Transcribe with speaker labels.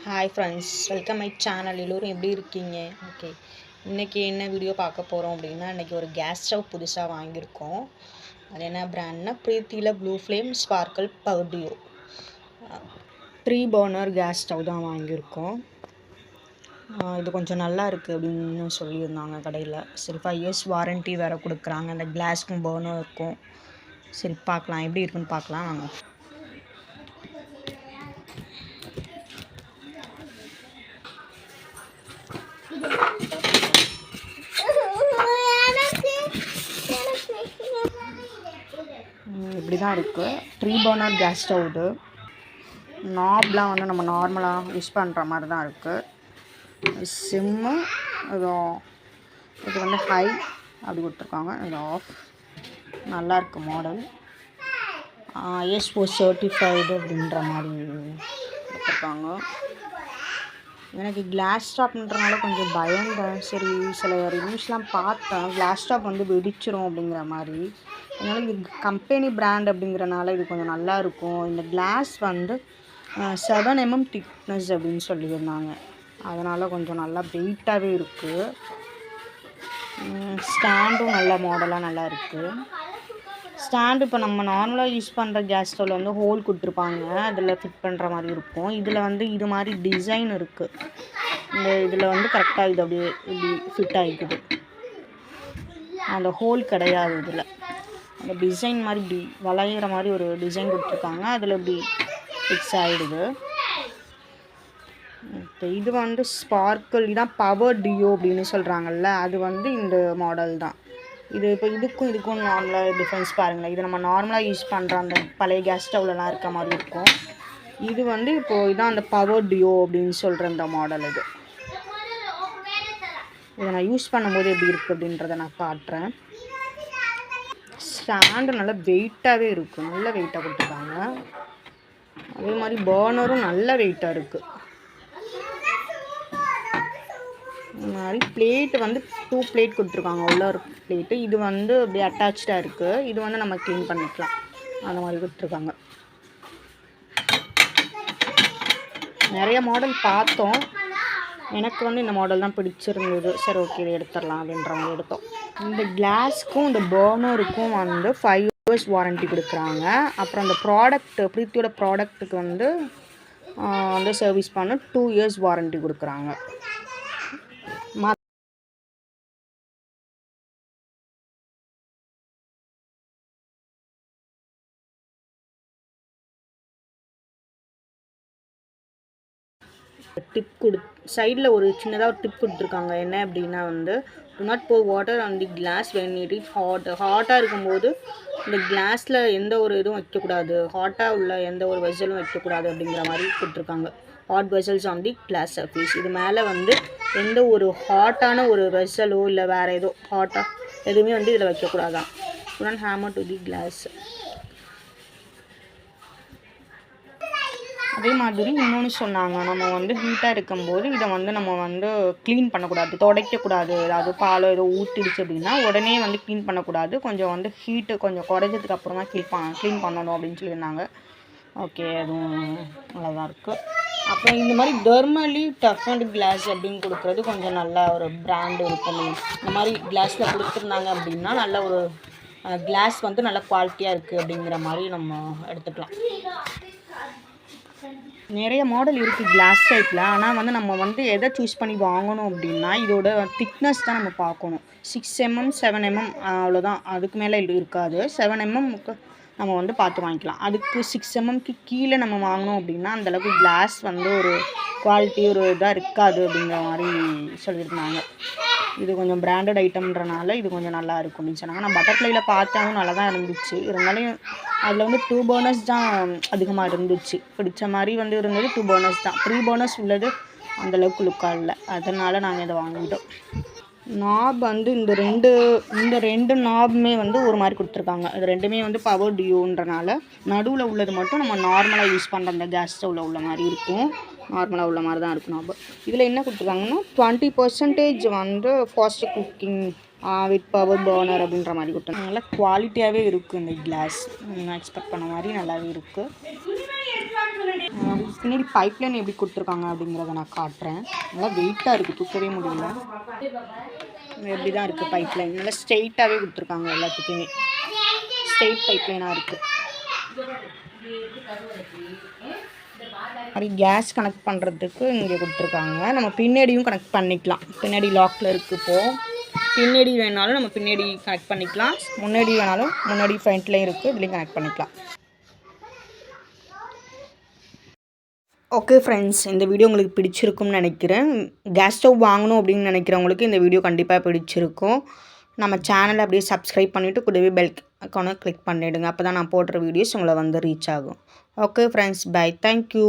Speaker 1: Hi friends, welcome my channel. எல்லோரும் எப்படி இருக்கீங்க? ஓகே, இன்றைக்கி என்ன வீடியோ பார்க்க போகிறோம் அப்படின்னா, இன்றைக்கி ஒரு கேஸ் ஸ்டவ் புதுசாக வாங்கியிருக்கோம். அது என்ன பிராண்ட்னா பிரீத்தியில் blue flame sparkle power duo 3 burner gas stove தான் வாங்கியிருக்கோம். இது கொஞ்சம் நல்லா இருக்குது அப்படின்னு சொல்லியிருந்தாங்க கடையில். சரி, 5 இயர்ஸ் வாரண்ட்டி வேறு கொடுக்குறாங்க. அந்த கிளாஸ்க்கும் பர்னர் இருக்கும். சரி, பார்க்கலாம் எப்படி இருக்குன்னு பார்க்கலாம் வாங்க. இப்படி தான் இருக்குது. 3 பர்னர் கேஸ் ஸ்டவ். இது நாப்லாம் வந்து நம்ம நார்மலாக யூஸ் பண்ணுற மாதிரி தான் இருக்குது. சிம்மு இது வந்து ஹை அப்படி கொடுத்துருக்காங்க. இது ஆஃப். நல்லாயிருக்கு மாடல். ISO சர்டிஃபைடு அப்படின்ற மாதிரி கொடுத்துருக்காங்க. எனக்கு கிளாஸ் டாப்ன்றனால கொஞ்சம் பயந்தேன். சரி, சில ரிவ்யூஸ்லாம் பார்த்தேன், கிளாஸ் டாப் வந்து வெடிச்சிரும் அப்படிங்கிற மாதிரி. அதனால் இது கம்பெனி பிராண்ட் அப்படிங்கிறனால இது கொஞ்சம் நல்லா இருக்கும். இந்த கிளாஸ் வந்து 7 mm திக்னஸ் அப்படின்னு சொல்லியிருந்தாங்க. அதனால் கொஞ்சம் நல்லா வெயிட்டாகவே இருக்குது. ஸ்டாண்டும் நல்ல மாடலாக நல்லா இருக்குது. ஸ்டாண்டு இப்போ நம்ம நார்மலாக யூஸ் பண்ணுற கேஸ் ஸ்டவ்வில் வந்து ஹோல் கொடுத்துருப்பாங்க, அதில் ஃபிட் பண்ணுற மாதிரி இருக்கும். இதில் வந்து இது மாதிரி டிசைன் இருக்குது. இதில் வந்து கரெக்டாக இது அப்படியே இப்படி ஃபிட் ஆகிக்குது. அந்த ஹோல் கிடையாது. இதில் அந்த டிசைன் மாதிரி இப்படி வளையிற மாதிரி ஒரு டிசைன் கொடுத்துருக்காங்க, அதில் இப்படி ஃபிக்ஸ் ஆகிடுது. இது வந்து ஸ்பார்க்கிள். இதான் பவர் டியோ அப்படின்னு சொல்கிறாங்கல்ல, அது வந்து இந்த மாடல் தான். இது இப்போ இதுக்கும் நார்மலாக டிஃப்ரென்ஸ் பாருங்களேன். இது நம்ம நார்மலாக யூஸ் பண்ணுற அந்த பழைய கேஸ் ஸ்டவ்லலாம் இருக்க மாதிரி இருக்கும். இது வந்து இப்போது இதான் அந்த பவர் டியோ அப்படின்னு சொல்கிற இந்த மாடல். இதை நான் யூஸ் பண்ணும்போது எப்படி இருக்குது அப்படின்றத நான் காட்டுறேன். ஸ்டாண்டு நல்லா வெயிட்டாகவே இருக்குது. நல்ல வெயிட்டாக கொடுத்துருக்காங்க. அதே மாதிரி பர்னரும் நல்ல வெயிட்டாக இருக்குது. இந்த மாதிரி பிளேட்டு வந்து 2 பிளேட் கொடுத்துருக்காங்க. உள்ள ஒரு பிளேட்டு. இது வந்து அப்படியே அட்டாச்சாக இருக்குது. இது வந்து நம்ம க்ளீன் பண்ணிக்கலாம். அந்த மாதிரி கொடுத்துருக்காங்க. நிறைய மாடல் பார்த்தோம். எனக்கு வந்து இந்த மாடல் தான் பிடிச்சிருந்தது. சரி, ஓகே, இதை எடுத்துடலாம் அப்படின்ற மாதிரி எடுத்தோம். இந்த கிளாஸ்க்கும் இந்த பர்னருக்கும் வந்து 5 இயர்ஸ் வாரண்ட்டி கொடுக்குறாங்க. அப்புறம் அந்த ப்ராடக்ட் பிரீத்தியோட ப்ராடக்ட்டுக்கு வந்து சர்வீஸ் பண்ண 2 இயர்ஸ் வாரண்ட்டி கொடுக்குறாங்க. டிப் சைடில் ஒரு சின்னதாக ஒரு டிப் கொடுத்துருக்காங்க. என்ன அப்படின்னா வந்து to not pour water on the glass when it is hot. ஹாட்டாக இருக்கும்போது இந்த கிளாஸில் எந்த ஒரு இதுவும் வைக்கக்கூடாது, ஹாட்டாக உள்ள எந்த ஒரு வெசலும் வைக்கக்கூடாது அப்படிங்கிற மாதிரி கொடுத்துருக்காங்க. Hot vessels on the glass surface. இது மேலே வந்து எந்த ஒரு ஹாட்டான ஒரு வெசலோ இல்லை வேறு ஏதோ ஹாட்டாக எதுவுமே வந்து இதில் வைக்கக்கூடாதான். Do not hammer to the glass. அதே மாதிரி இன்னொன்று சொன்னாங்க, நம்ம வந்து ஹீட்டாக இருக்கும்போது இதை வந்து நம்ம வந்து க்ளீன் பண்ணக்கூடாது, துடைக்கக்கூடாது. அதாவது பாலோ ஏதோ ஊற்றிடுச்சு அப்படின்னா உடனே வந்து க்ளீன் பண்ணக்கூடாது. கொஞ்சம் வந்து ஹீட்டு கொஞ்சம் குறைஞ்சதுக்கு அப்புறம் தான் க்ளீன் பண்ணணும் அப்படின்னு சொல்லியிருந்தாங்க. ஓகே, அதுவும் நல்லா தான் இருக்குது. அப்புறம் இந்த மாதிரி தெர்மலி டஃபண்ட் கிளாஸ் அப்படின்னு கொடுக்குறது கொஞ்சம் நல்லா ஒரு பிராண்டு இருக்கும். இந்த மாதிரி கிளாஸில் கொடுத்துருந்தாங்க அப்படின்னா நல்ல ஒரு கிளாஸ் வந்து நல்ல குவாலிட்டியாக இருக்குது அப்படிங்கிற மாதிரி நம்ம எடுத்துக்கலாம். நிறைய மாடல் இருக்குது கிளாஸ் டைப்பில். ஆனால் வந்து நம்ம வந்து எதை சூஸ் பண்ணி வாங்கணும் அப்படின்னா இதோட திக்னஸ் தான் நம்ம பார்க்கணும். 6 mm 7 mm அவ்வளோதான். அதுக்கு மேலே இருக்காது. 7 mmக்கு நம்ம வந்து பார்த்து வாங்கிக்கலாம். அதுக்கு 6 mmக்கு கீழே நம்ம வாங்கினோம் அப்படின்னா அந்தளவுக்கு கிளாஸ் வந்து ஒரு குவாலிட்டி ஒரு இதாக இருக்காது அப்படிங்கிற மாதிரி சொல்லியிருந்தாங்க. இது கொஞ்சம் பிராண்டட் ஐட்டம்ன்றனால இது கொஞ்சம் நல்லா இருக்கும் அப்படின்னு சொன்னாங்க. நான் பட்டர்ஃப்ளையில் பார்த்தாலும் நல்லா தான் இருந்துச்சு. இருந்தாலும் அதில் வந்து 2 பர்னர்ஸ் தான் அதிகமாக இருந்துச்சு. பிடிச்ச மாதிரி வந்து இருந்தது 2 பர்னர்ஸ் தான். 3 பர்னர்ஸ் உள்ளது அந்தளவுக்கு லுக்காக இல்லை. அதனால் நாங்கள் இதை வாங்கிட்டோம். நாப் வந்து இந்த ரெண்டு நாபுமே வந்து ஒரு மாதிரி கொடுத்துருக்காங்க. இது ரெண்டுமே வந்து பவர் டியோன்றனால நடுவில் உள்ளது மட்டும் நம்ம நார்மலாக யூஸ் பண்ணுற அந்த கேஸ் ஸ்டவ்வில் உள்ள மாதிரி இருக்கும். நார்மலாக உள்ள மாதிரி தான் இருக்கும் நாபு. இதில் என்ன கொடுத்துருக்காங்கன்னா 20% வந்து fast cooking with power burner அப்படின்ற மாதிரி கொடுத்துருக்காங்க. நல்லா குவாலிட்டியாகவே இருக்குது இந்த கிளாஸ். நான் எக்ஸ்பெக்ட் பண்ண மாதிரி நல்லாவே இருக்குது. பின்னாடி பைப்லைன் எப்படி கொடுத்துருக்காங்க அப்படிங்கிறத நான் காட்டுறேன். நல்லா வெயிட்டாக இருக்குது, தூக்கவே முடியல. எப்படி தான் இருக்குது பைப்லைன், நல்லா ஸ்ட்ரெயிட்டாகவே கொடுத்துருக்காங்க. எல்லாத்துக்குமே ஸ்ட்ரெயிட் பைப்லைனாக இருக்குது. மாதிரி கேஸ் கனெக்ட் பண்ணுறதுக்கு இங்கே கொடுத்துருக்காங்க. நம்ம பின்னாடியும் கனெக்ட் பண்ணிக்கலாம். பின்னாடி லாக்கில் இருக்குது. இப்போது பின்னாடி வேணாலும் நம்ம பின்னாடி கனெக்ட் பண்ணிக்கலாம், முன்னாடி வேணாலும் முன்னாடி ஃப்ரண்ட்லேயும் இருக்குது, இதுலேயும் கனெக்ட் பண்ணிக்கலாம். ஓகே ஃப்ரெண்ட்ஸ், இந்த வீடியோ உங்களுக்கு பிடிச்சிருக்கும்னு நினைக்கிறேன். கேஸ் ஸ்டவ் வாங்கணும் அப்படின்னு நினைக்கிறவங்களுக்கு இந்த வீடியோ கண்டிப்பாக பிடிச்சிருக்கும். நம்ம சேனலை அப்படியே சப்ஸ்கிரைப் பண்ணிவிட்டு கூடவே பெல் ஐக்கானை கிளிக் பண்ணிவிடுங்க. அப்போ தான் நான் போடுற வீடியோஸ் உங்களை வந்து ரீச் ஆகும். Okay friends, bye, thank you.